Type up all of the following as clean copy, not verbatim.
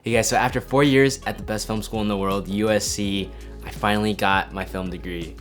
Hey guys, so after 4 years at the best film school in the world, USC, I finally got my film degree.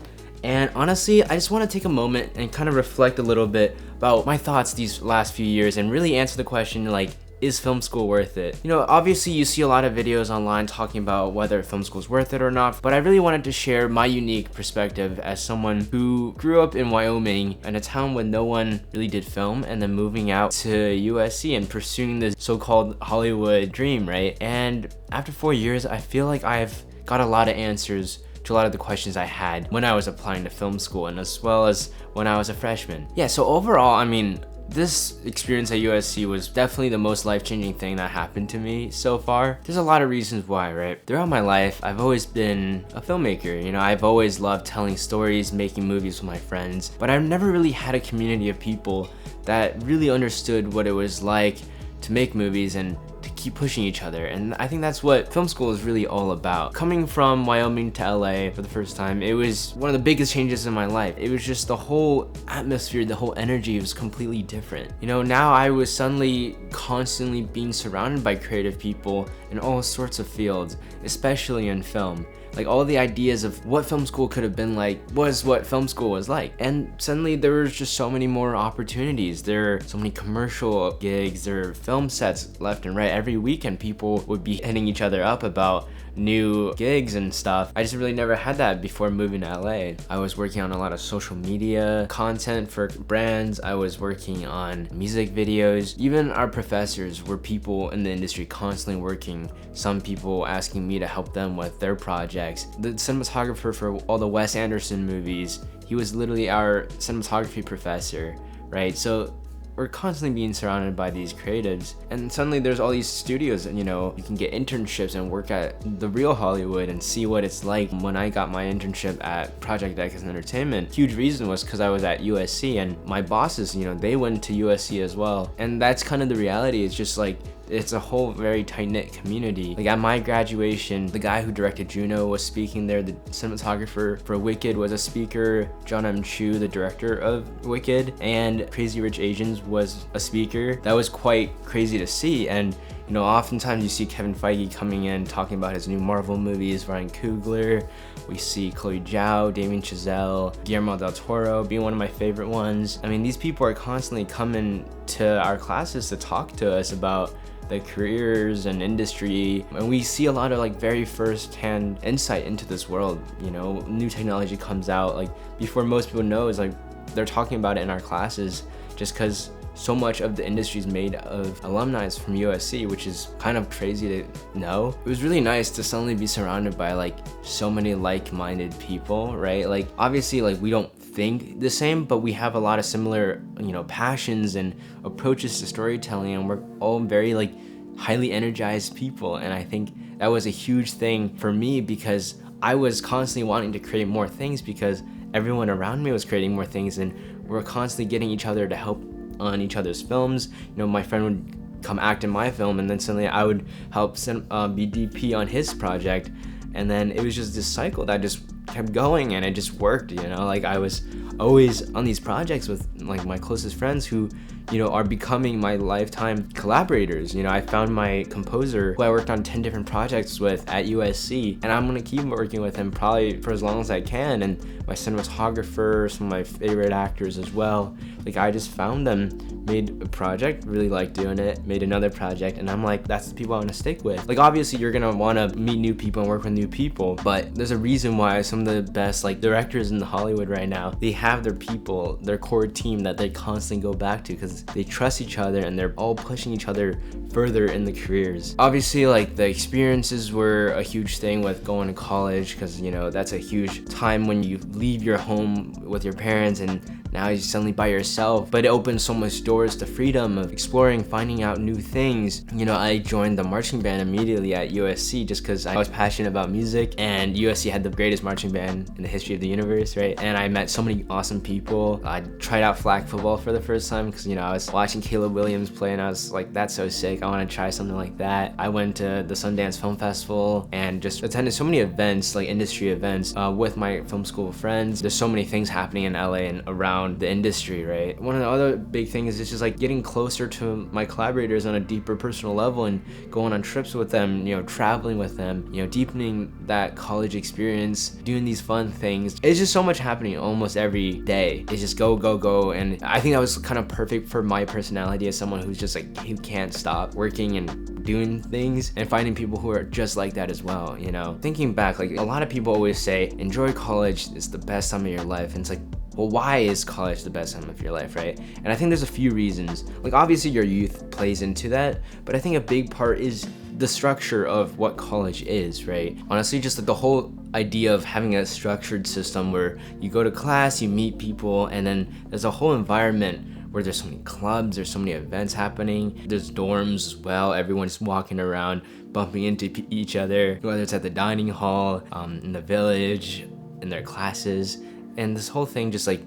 And honestly, I just want to take a moment and kind of reflect a little bit about my thoughts these last few years and really answer the question like, is film school worth it? You know, obviously you see a lot of videos online talking about whether film school is worth it or not, but I really wanted to share my unique perspective as someone who grew up in Wyoming in a town where no one really did film, and then moving out to USC and pursuing this so-called Hollywood dream, right? And after 4 years, I feel like I've got a lot of answers to a lot of the questions I had when I was applying to film school, and as well as when I was a freshman. Yeah, so overall, I mean, this experience at USC was definitely the most life-changing thing that happened to me so far. There's a lot of reasons why, right? Throughout my life, I've always been a filmmaker. You know, I've always loved telling stories, making movies with my friends, but I've never really had a community of people that really understood what it was like to make movies and to keep pushing each other. And I think that's what film school is really all about. Coming from Wyoming to LA for the first time, it was one of the biggest changes in my life. It was just the whole atmosphere, the whole energy was completely different. You know, now I was suddenly constantly being surrounded by creative people in all sorts of fields, especially in film. Like, all the ideas of what film school could have been like was what film school was like. And suddenly there was just so many more opportunities. There are so many commercial gigs, there are film sets left and right. Every weekend people would be hitting each other up about new gigs and stuff. I just really never had that before moving to LA. I was working on a lot of social media content for brands. I was working on music videos. Even our professors were people in the industry constantly working. Some people asking me to help them with their projects. The cinematographer for all the Wes Anderson movies, he was literally our cinematography professor, right? So we're constantly being surrounded by these creatives, and suddenly there's all these studios, and you know, you can get internships and work at the real Hollywood and see what it's like. When I got my internship at Project X Entertainment, huge reason was because I was at USC, and my bosses, you know, they went to USC as well. And that's kind of the reality. It's just like, it's a whole very tight-knit community. Like, at my graduation, the guy who directed Juno was speaking there, the cinematographer for Wicked was a speaker, John M. Chu, the director of Wicked, and Crazy Rich Asians was a speaker. That was quite crazy to see. And you know, oftentimes you see Kevin Feige coming in talking about his new Marvel movies, Ryan Coogler. We see Chloe Zhao, Damien Chazelle, Guillermo del Toro being one of my favorite ones. I mean, these people are constantly coming to our classes to talk to us about the careers and industry, and we see a lot of like very first-hand insight into this world. You know, new technology comes out like before most people know. Is like they're talking about it in our classes, just because so much of the industry is made of alumni from USC, which is kind of crazy to know. It was really nice to suddenly be surrounded by like so many like-minded people, right? Like, obviously, like, we don't think the same, but we have a lot of similar, you know, passions and approaches to storytelling, and we're all very like highly energized people. And I think that was a huge thing for me, because I was constantly wanting to create more things because everyone around me was creating more things, and we're constantly getting each other to help on each other's films. You know, my friend would come act in my film, and then suddenly I would help be DP on his project, and then it was just this cycle that just kept going, and it just worked. You know, like, I was always on these projects with like my closest friends who, you know, are becoming my lifetime collaborators. You know, I found my composer who I worked on 10 different projects with at USC, and I'm gonna keep working with him probably for as long as I can. And my cinematographer, some of my favorite actors as well. Like, I just found them, made a project, really liked doing it, made another project, and I'm like, that's the people I want to stick with. Like, obviously you're gonna want to meet new people and work with new people, but there's a reason why some of the best like directors in Hollywood right now, they have their people, their core team that they constantly go back to, because they trust each other and they're all pushing each other further in the careers. Obviously, like, the experiences were a huge thing with going to college, because you know, that's a huge time when you leave your home with your parents and now you're suddenly by yourself. But it opens so much doors to freedom of exploring, finding out new things. You know, I joined the marching band immediately at USC just because I was passionate about music, and USC had the greatest marching band in the history of the universe, right? And I met so many awesome people. I tried out flag football for the first time because, you know, I was watching Caleb Williams play, and I was like, that's so sick. I want to try something like that. I went to the Sundance Film Festival and just attended so many events, like industry events, with my film school friends. There's so many things happening in LA and around around the industry, right? One of the other big things is just like getting closer to my collaborators on a deeper personal level and going on trips with them, traveling with them, deepening that college experience, doing these fun things. It's just so much happening almost every day. It's just go, go, go. And I think that was kind of perfect for my personality as someone who's just like, who can't stop working and doing things, and finding people who are just like that as well. Thinking back, like a lot of people always say, enjoy college, it's the best time of your life. And it's like, well, why is college the best time of your life, right? And I think there's a few reasons. Like obviously your youth plays into that, but I think a big part is the structure of what college is, right? Honestly, just like the whole idea of having a structured system where you go to class, you meet people, and then there's a whole environment where there's so many clubs, there's so many events happening, there's dorms as well, everyone's walking around, bumping into each other, whether it's at the dining hall, in the village, in their classes. And this whole thing just like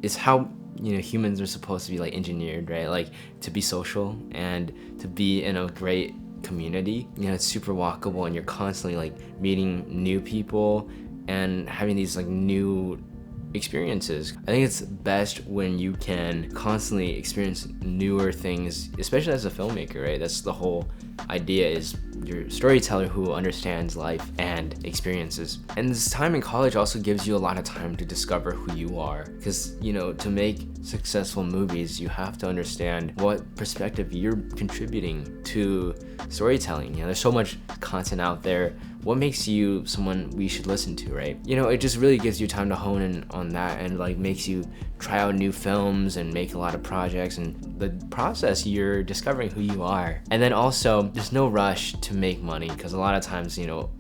is how humans are supposed to be like engineered, right? Like to be social and to be in a great community. It's super walkable, and you're constantly like meeting new people and having these like new experiences. I think it's best when you can constantly experience newer things, especially as a filmmaker, right? That's the whole idea, is you're a storyteller who understands life and experiences. And this time in college also gives you a lot of time to discover who you are, because to make successful movies, you have to understand what perspective you're contributing to storytelling. There's so much content out there. What makes you someone we should listen to, right? It just really gives you time to hone in on that, and like makes you try out new films and make a lot of projects. And the process, you're discovering who you are. And then also there's no rush to make money, because a lot of times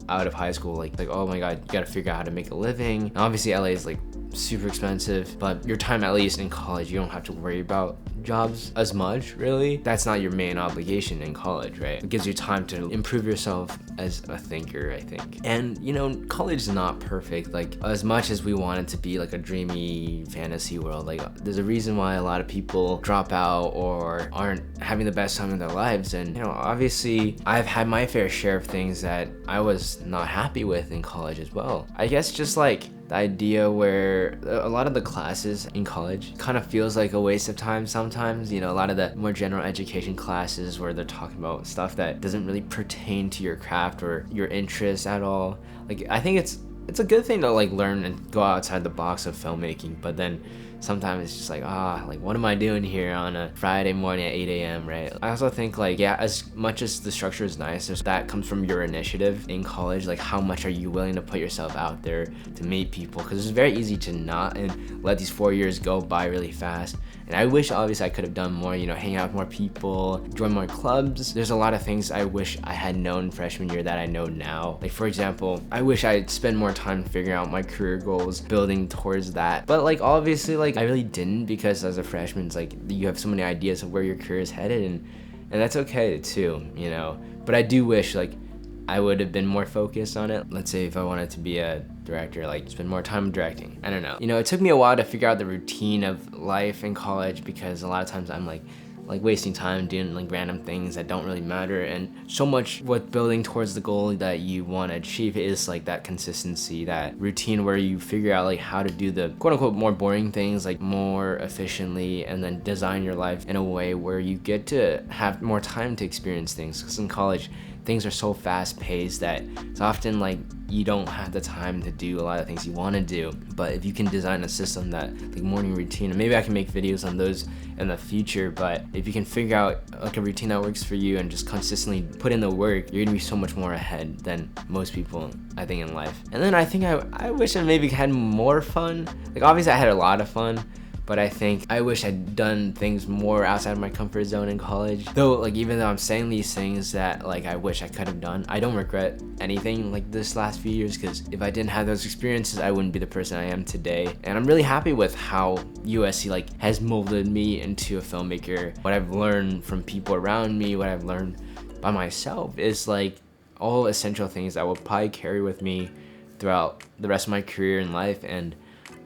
out of high school, like oh my god, you gotta figure out how to make a living. And obviously LA is like super expensive, but your time, at least in college, you don't have to worry about jobs as much, really. That's not your main obligation in college, right? It gives you time to improve yourself as a thinker, I think. And college is not perfect. Like as much as we want it to be like a dreamy fantasy world, like there's a reason why a lot of people drop out or aren't having the best time in their lives. And obviously I've had my fair share of things that I was not happy with in college as well. I guess just like the idea where a lot of the classes in college kind of feels like a waste of time sometimes. A lot of the more general education classes where they're talking about stuff that doesn't really pertain to your craft or your interests at all. Like I think it's a good thing to like learn and go outside the box of filmmaking, but then sometimes it's just like, like what am I doing here on a Friday morning at 8 a.m., right? I also think like, yeah, as much as the structure is nice, that comes from your initiative in college. Like how much are you willing to put yourself out there to meet people? Because it's very easy to not and let these 4 years go by really fast. And I wish obviously I could have done more, hang out with more people, join more clubs. There's a lot of things I wish I had known freshman year that I know now. Like for example, I wish I'd spend more time figuring out my career goals, building towards that. But like obviously like I really didn't, because as a freshman, it's like you have so many ideas of where your career is headed, and that's okay too, But I do wish like I would have been more focused on it. Let's say if I wanted to be a director, like spend more time directing. I don't know. It took me a while to figure out the routine of life in college, because a lot of times I'm like wasting time doing like random things that don't really matter. And so much with building towards the goal that you want to achieve is like that consistency, that routine where you figure out like how to do the quote unquote more boring things like more efficiently, and then design your life in a way where you get to have more time to experience things. Because in college, things are so fast paced that it's often like you don't have the time to do a lot of things you want to do. But if you can design a system that like morning routine, and maybe I can make videos on those in the future, but if you can figure out like a routine that works for you and just consistently put in the work, you're gonna be so much more ahead than most people, I think, in life. And then I think I wish I maybe had more fun. Like obviously I had a lot of fun, but I think I wish I'd done things more outside of my comfort zone in college. Though, like, even though I'm saying these things that, like, I wish I could have done, I don't regret anything, like, this last few years, because if I didn't have those experiences, I wouldn't be the person I am today. And I'm really happy with how USC, like, has molded me into a filmmaker. What I've learned from people around me, what I've learned by myself is, like, all essential things that will probably carry with me throughout the rest of my career in life. And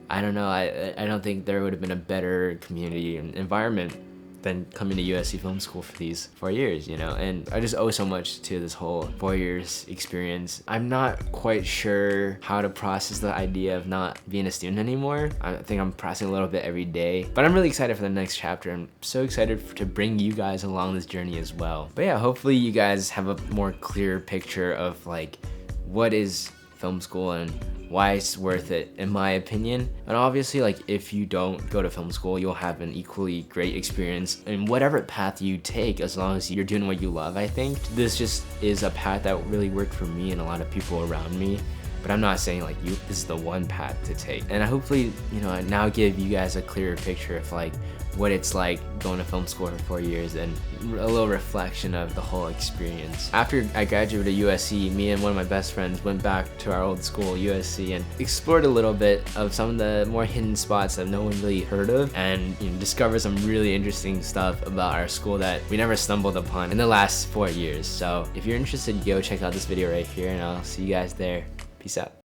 I don't know, I don't think there would have been a better community and environment been coming to USC Film School for these 4 years, you know, and I just owe so much to this whole 4 years experience. I'm not quite sure how to process the idea of not being a student anymore. I think I'm processing a little bit every day, but I'm really excited for the next chapter. I'm so excited to bring you guys along this journey as well. But yeah, hopefully you guys have a more clear picture of like what is film school and why it's worth it, in my opinion. And obviously, like, if you don't go to film school, you'll have an equally great experience in whatever path you take, as long as you're doing what you love. I think this just is a path that really worked for me and a lot of people around me. But I'm not saying like this is the one path to take. And I hopefully, you know, I now give you guys a clearer picture of like what it's like going to film school for 4 years and a little reflection of the whole experience. After I graduated USC, me and one of my best friends went back to our old school, USC, and explored a little bit of some of the more hidden spots that no one really heard of, and you know, discovered some really interesting stuff about our school that we never stumbled upon in the last 4 years. So if you're interested, go check out this video right here, and I'll see you guys there. Peace out.